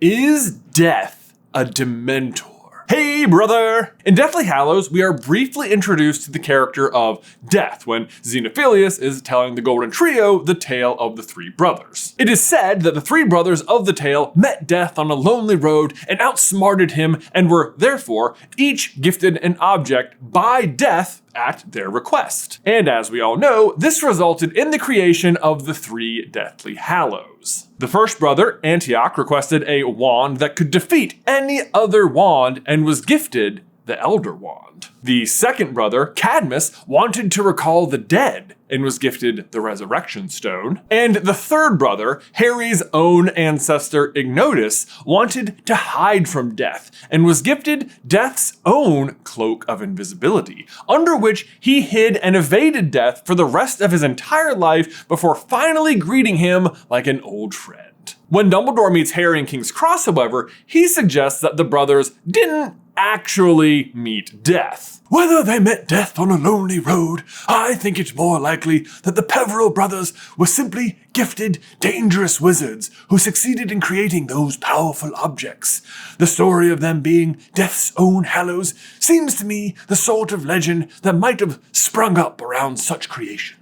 Is death a Dementor? Hey, brother! In Deathly Hallows, we are briefly introduced to the character of Death when Xenophilius is telling the Golden Trio the tale of the three brothers. It is said that the three brothers of the tale met Death on a lonely road and outsmarted him and were, therefore, each gifted an object by Death at their request. And as we all know, this resulted in the creation of the three Deathly Hallows. The first brother, Antioch, requested a wand that could defeat any other wand and was gifted the Elder Wand. The second brother, Cadmus, wanted to recall the dead and was gifted the Resurrection Stone. And the third brother, Harry's own ancestor Ignotus, wanted to hide from death and was gifted Death's own Cloak of Invisibility, under which he hid and evaded death for the rest of his entire life before finally greeting him like an old friend. When Dumbledore meets Harry in King's Cross, however, he suggests that the brothers didn't actually meet death. Whether they met death on a lonely road, I think it's more likely that the Peveril brothers were simply gifted, dangerous wizards who succeeded in creating those powerful objects. The story of them being Death's own Hallows seems to me the sort of legend that might have sprung up around such creations.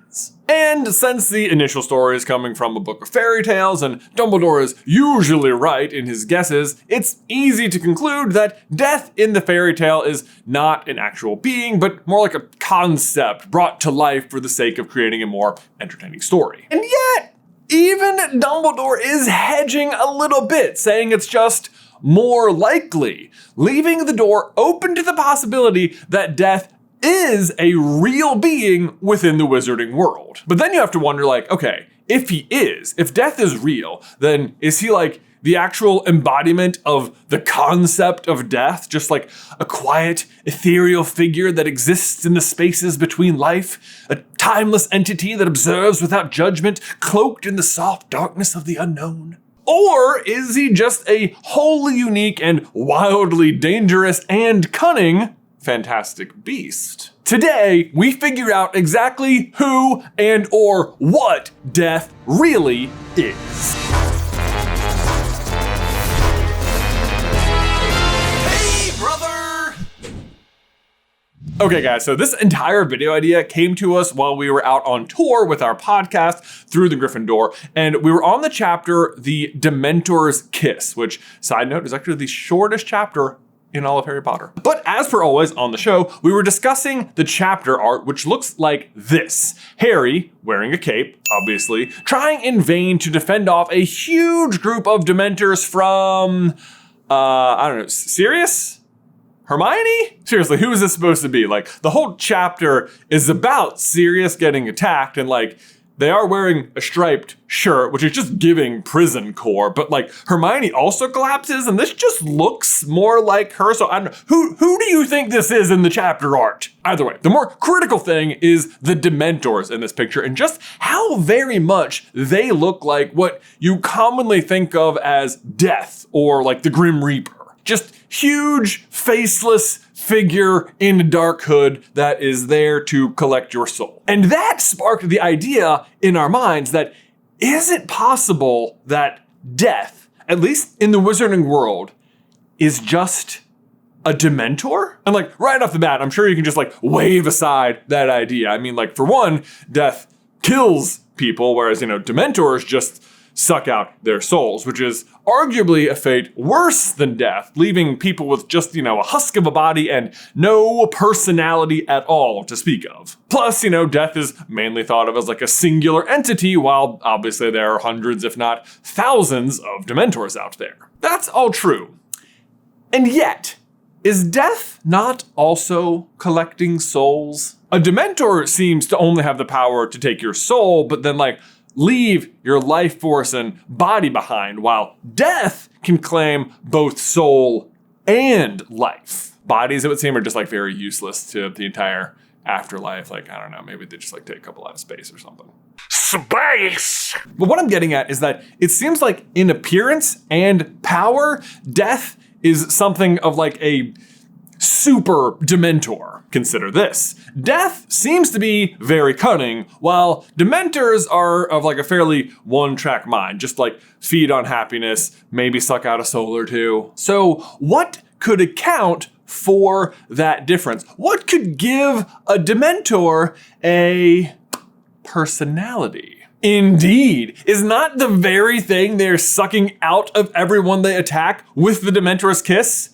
And since the initial story is coming from a book of fairy tales and Dumbledore is usually right in his guesses, it's easy to conclude that death in the fairy tale is not an actual being, but more like a concept brought to life for the sake of creating a more entertaining story. And yet, even Dumbledore is hedging a little bit, saying it's just more likely, leaving the door open to the possibility that death is a real being within the wizarding world. But then you have to wonder, like, okay, if death is real, then is he like the actual embodiment of the concept of death, just like a quiet, ethereal figure that exists in the spaces between life, a timeless entity that observes without judgment, cloaked in the soft darkness of the unknown? Or is he just a wholly unique and wildly dangerous and cunning fantastic beast? Today, we figure out exactly who and or what death really is. Hey, brother! Okay, guys, so this entire video idea came to us while we were out on tour with our podcast through the Gryffindor, and we were on the chapter, The Dementor's Kiss, which, side note, is actually the shortest chapter in all of Harry Potter. But as per always on the show, we were discussing the chapter art, which looks like this. Harry, wearing a cape, obviously, trying in vain to defend off a huge group of Dementors from, I don't know, Sirius? Hermione? Seriously, who is this supposed to be? Like, the whole chapter is about Sirius getting attacked, and like, they are wearing a striped shirt, which is just giving prison core, but like Hermione also collapses and this just looks more like her. So I don't know, who do you think this is in the chapter art? Either way, the more critical thing is the Dementors in this picture and just how very much they look like what you commonly think of as death or like the Grim Reaper. Just huge, faceless figure in a dark hood that is there to collect your soul. And that sparked the idea in our minds that, is it possible that death, at least in the wizarding world, is just a Dementor? And like right off the bat, I'm sure you can just like wave aside that idea. I mean, like for one, death kills people, whereas, Dementors just suck out their souls, which is arguably a fate worse than death, leaving people with just, a husk of a body and no personality at all to speak of. Plus, death is mainly thought of as like a singular entity, while obviously there are hundreds, if not thousands, of Dementors out there. That's all true. And yet, is death not also collecting souls? A Dementor seems to only have the power to take your soul, but then leave your life force and body behind, while death can claim both soul and life. Bodies, it would seem, are just very useless to the entire afterlife. I don't know, maybe they just take a couple out of space or something. Space! But what I'm getting at is that it seems like in appearance and power, death is something of a super Dementor. Consider this. Death seems to be very cunning, while Dementors are of like a fairly one-track mind, just like feed on happiness, maybe suck out a soul or two. So what could account for that difference? What could give a Dementor a personality? Indeed, is not the very thing they're sucking out of everyone they attack with the Dementor's kiss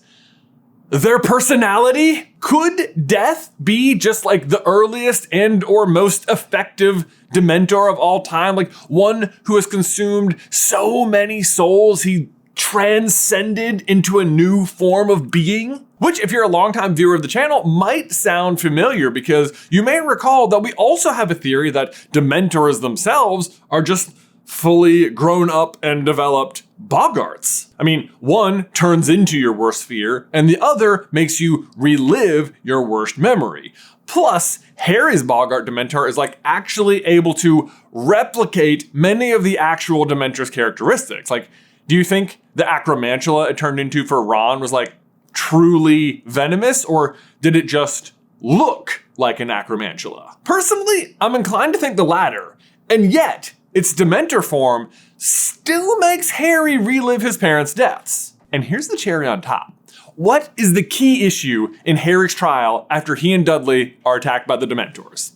their personality? Could death be just like the earliest and or most effective Dementor of all time? Like one who has consumed so many souls he transcended into a new form of being? Which, if you're a longtime viewer of the channel, might sound familiar because you may recall that we also have a theory that Dementors themselves are just fully grown up and developed boggarts. I mean, one turns into your worst fear and the other makes you relive your worst memory. Plus, Harry's boggart Dementor is like actually able to replicate many of the actual Dementor's characteristics. Like, do you think the acromantula it turned into for Ron was like truly venomous, or did it just look like an acromantula? Personally, I'm inclined to think the latter, and yet its Dementor form still makes Harry relive his parents' deaths. And here's the cherry on top. What is the key issue in Harry's trial after he and Dudley are attacked by the Dementors?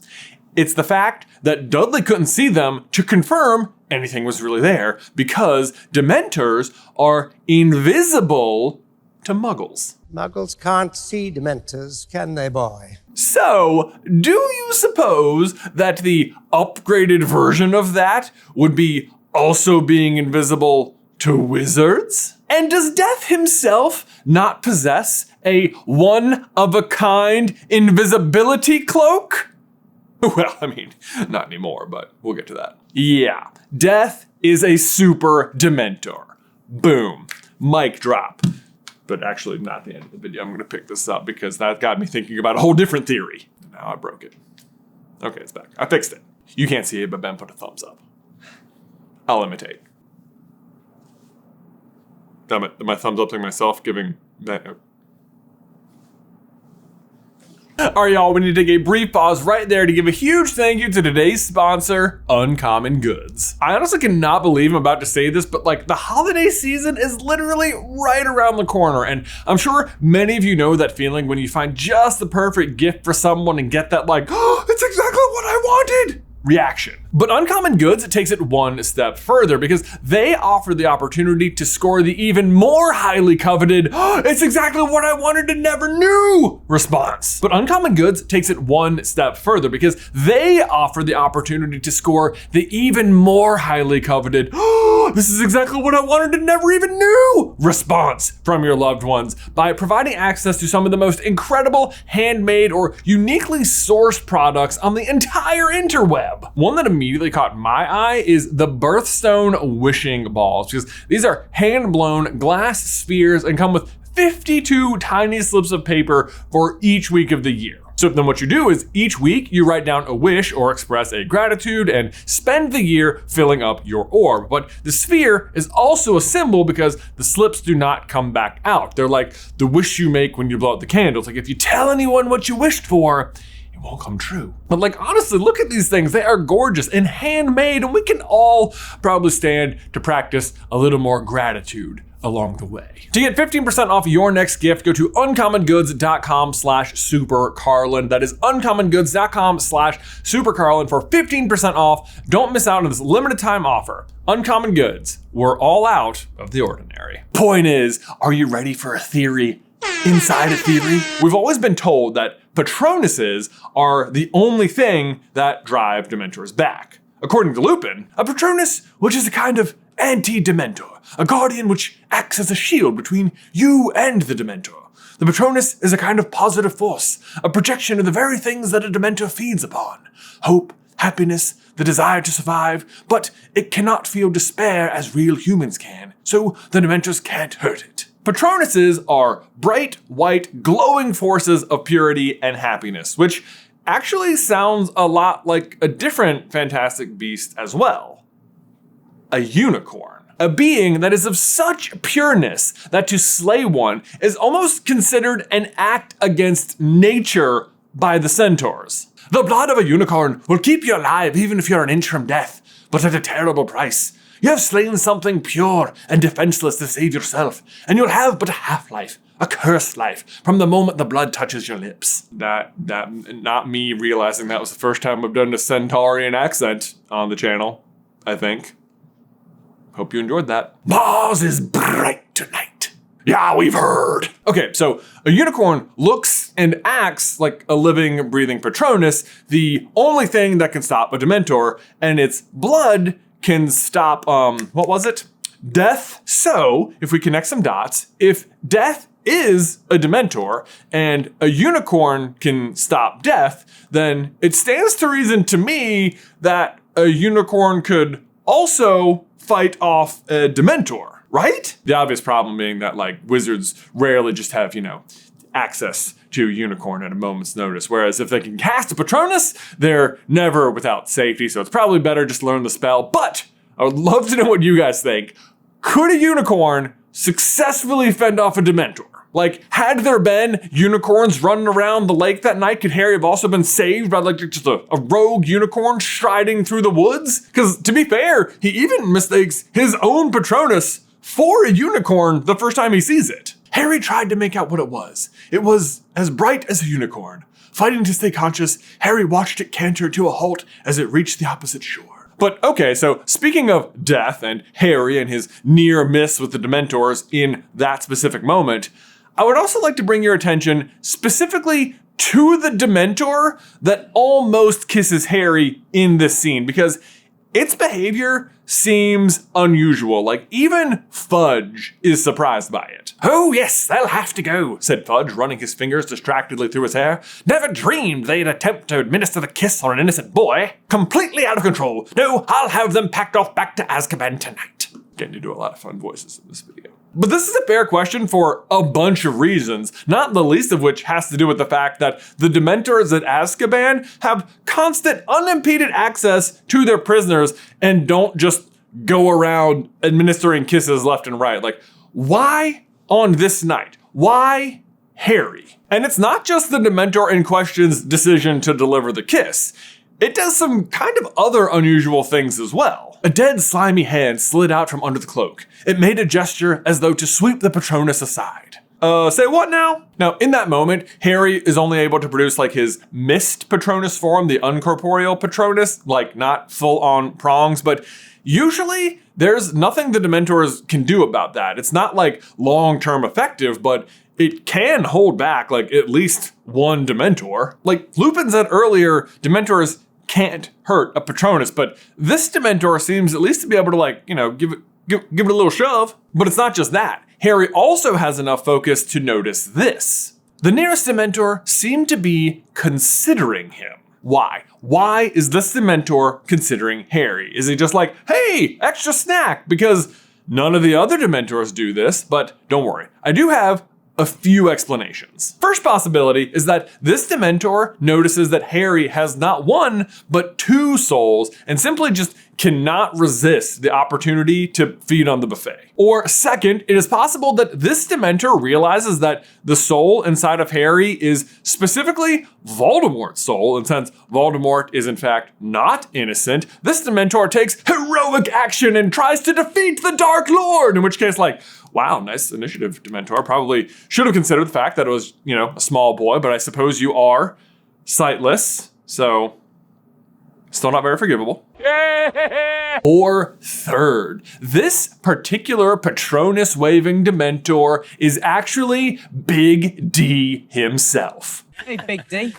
It's the fact that Dudley couldn't see them to confirm anything was really there because Dementors are invisible to Muggles. Muggles can't see Dementors, can they, boy? So, do you suppose that the upgraded version of that would be also being invisible to wizards? And does Death himself not possess a one-of-a-kind invisibility cloak? Well, I mean, not anymore, but we'll get to that. Yeah, Death is a super Dementor. Boom. Mic drop. But actually not the end of the video. I'm gonna pick this up because that got me thinking about a whole different theory. Now I broke it. Okay, it's back. I fixed it. You can't see it, but Ben put a thumbs up. I'll imitate. Damn it, am I thumbs up to myself giving Ben? All right, y'all, we need to take a brief pause right there to give a huge thank you to today's sponsor, Uncommon Goods. I honestly cannot believe I'm about to say this, but like the holiday season is literally right around the corner. And I'm sure many of you know that feeling when you find just the perfect gift for someone and get that like, oh, it's exactly what I wanted reaction. But Uncommon Goods takes it one step further because they offer the opportunity to score the even more highly coveted, oh, it's exactly what I wanted and never knew response. But Uncommon Goods takes it one step further because they offer the opportunity to score the even more highly coveted, oh, this is exactly what I wanted and never even knew response from your loved ones by providing access to some of the most incredible handmade or uniquely sourced products on the entire interweb. One that immediately caught my eye is the Birthstone wishing balls, because these are hand-blown glass spheres and come with 52 tiny slips of paper for each week of the year. So then what you do is each week you write down a wish or express a gratitude and spend the year filling up your orb. But the sphere is also a symbol because the slips do not come back out. They're like the wish you make when you blow out the candles. Like if you tell anyone what you wished for, it won't come true. But like, honestly, look at these things. They are gorgeous and handmade, and we can all probably stand to practice a little more gratitude along the way. To get 15% off your next gift, go to uncommongoods.com/supercarlin. That is uncommongoods.com/supercarlin for 15% off. Don't miss out on this limited time offer. Uncommon Goods, we're all out of the ordinary. Point is, are you ready for a theory inside a theory? We've always been told that Patronuses are the only thing that drive Dementors back. According to Lupin, a Patronus, which is a kind of anti-Dementor, a guardian which acts as a shield between you and the Dementor. The Patronus is a kind of positive force, a projection of the very things that a Dementor feeds upon. Hope, happiness, the desire to survive, but it cannot feel despair as real humans can, so the Dementors can't hurt it. Patronuses are bright, white, glowing forces of purity and happiness, which actually sounds a lot like a different fantastic beast as well. A unicorn. a being that is of such pureness that to slay one is almost considered an act against nature by the centaurs. The blood of a unicorn will keep you alive even if you're an inch from death, but at a terrible price. You have slain something pure and defenseless to save yourself, and you'll have but a half-life, a cursed life, from the moment the blood touches your lips. That not me realizing that was the first time I've done a centaurian accent on the channel, I think. Hope you enjoyed that. Mars is bright tonight. Yeah, we've heard. Okay, so a unicorn looks and acts like a living, breathing Patronus, the only thing that can stop a Dementor, and its blood can stop, what was it? Death. So, if we connect some dots, if death is a Dementor and a unicorn can stop death, then it stands to reason to me that a unicorn could also fight off a Dementor, right? The obvious problem being that, like, wizards rarely just have, access to unicorn at a moment's notice. Whereas if they can cast a Patronus, they're never without safety. So it's probably better just learn the spell. But I would love to know what you guys think. Could a unicorn successfully fend off a Dementor? Like, had there been unicorns running around the lake that night, could Harry have also been saved by like just a rogue unicorn striding through the woods? Because to be fair, he even mistakes his own Patronus for a unicorn the first time he sees it. Harry tried to make out what it was. It was as bright as a unicorn. Fighting to stay conscious, Harry watched it canter to a halt as it reached the opposite shore. But okay, so speaking of death and Harry and his near miss with the Dementors in that specific moment, I would also like to bring your attention specifically to the Dementor that almost kisses Harry in this scene, because its behavior seems unusual. Like, even Fudge is surprised by it. "Oh yes, they'll have to go," said Fudge, running his fingers distractedly through his hair. "Never dreamed they'd attempt to administer the kiss on an innocent boy. Completely out of control. No, I'll have them packed off back to Azkaban tonight." Getting to do a lot of fun voices in this video. But this is a fair question for a bunch of reasons, not the least of which has to do with the fact that the Dementors at Azkaban have constant, unimpeded access to their prisoners and don't just go around administering kisses left and right. Like, why on this night? Why Harry? And it's not just the Dementor in question's decision to deliver the kiss. It does some kind of other unusual things as well. A dead, slimy hand slid out from under the cloak. It made a gesture as though to sweep the Patronus aside. Say what now? Now, in that moment, Harry is only able to produce like his mist Patronus form, the uncorporeal Patronus, like not full on prongs, but usually there's nothing the Dementors can do about that. It's not like long-term effective, but it can hold back like at least one Dementor. Like Lupin said earlier, Dementors can't hurt a Patronus, but this Dementor seems at least to be able to like, give it a little shove. But it's not just that. Harry also has enough focus to notice this. The nearest Dementor seemed to be considering him. Why? Why is this Dementor considering Harry? Is he just like, hey, extra snack? Because none of the other Dementors do this, but don't worry. I do have a few explanations. First possibility is that this Dementor notices that Harry has not one, but two souls and simply just cannot resist the opportunity to feed on the buffet. Or second, it is possible that this Dementor realizes that the soul inside of Harry is specifically Voldemort's soul, and since Voldemort is in fact not innocent, this Dementor takes heroic action and tries to defeat the Dark Lord, in which case, like, wow, nice initiative, Dementor. Probably should have considered the fact that it was, a small boy, but I suppose you are sightless, so still not very forgivable. Or third, this particular Patronus-waving Dementor is actually Big D himself. Hey, Big D.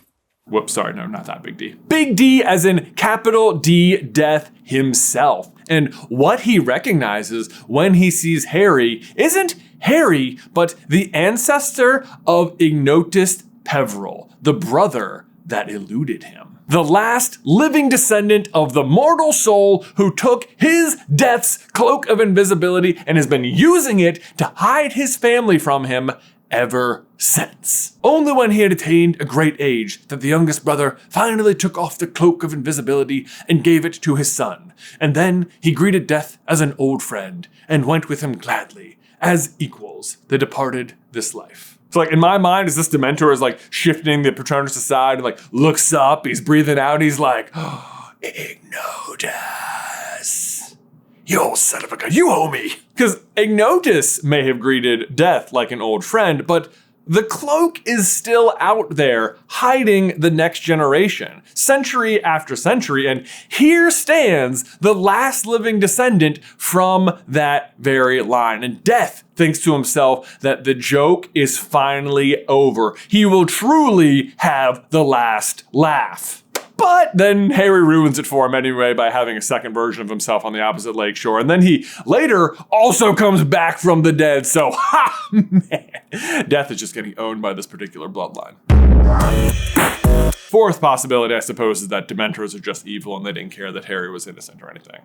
Whoops, sorry, no, not that Big D. Big D as in capital D, Death himself. And what he recognizes when he sees Harry isn't Harry, but the ancestor of Ignotus Peveril, the brother that eluded him. The last living descendant of the mortal soul who took his death's cloak of invisibility and has been using it to hide his family from him ever since. Only when he had attained a great age that the youngest brother finally took off the cloak of invisibility and gave it to his son, and then he greeted death as an old friend and went with him gladly, as equals they departed this life. So like in my mind, as this Dementor is like shifting the Patronus aside and like looks up, he's breathing out, he's like, oh, Ignotus, you old son of a gun, you owe me. Because Ignotus may have greeted death like an old friend, but the cloak is still out there hiding the next generation, century after century, and here stands the last living descendant from that very line. And Death thinks to himself that the joke is finally over. He will truly have the last laugh. But then Harry ruins it for him anyway by having a second version of himself on the opposite lakeshore. And then he later also comes back from the dead. So, ha, man. Death is just getting owned by this particular bloodline. Fourth possibility, I suppose, is that Dementors are just evil and they didn't care that Harry was innocent or anything.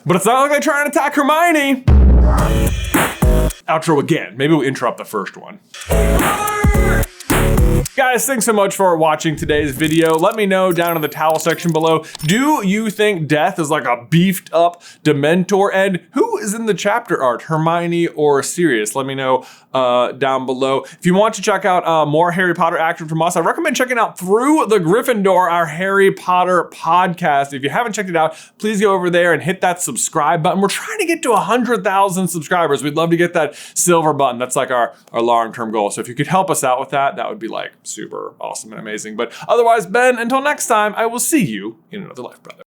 But it's not like they try and attack Hermione. Outro again. Maybe we'll interrupt the first one. Guys, thanks so much for watching today's video. Let me know down in the towel section below, do you think Death is like a beefed up Dementor? And who is in the chapter art, Hermione or Sirius? Let me know down below. If you want to check out more Harry Potter action from us, I recommend checking out Through the Gryffindor, our Harry Potter podcast. If you haven't checked it out, please go over there and hit that subscribe button. We're trying to get to 100,000 subscribers. We'd love to get that silver button. That's like our long-term goal. So if you could help us out with that, that would be like super awesome and amazing. But otherwise, Ben, until next time, I will see you in another life, brother.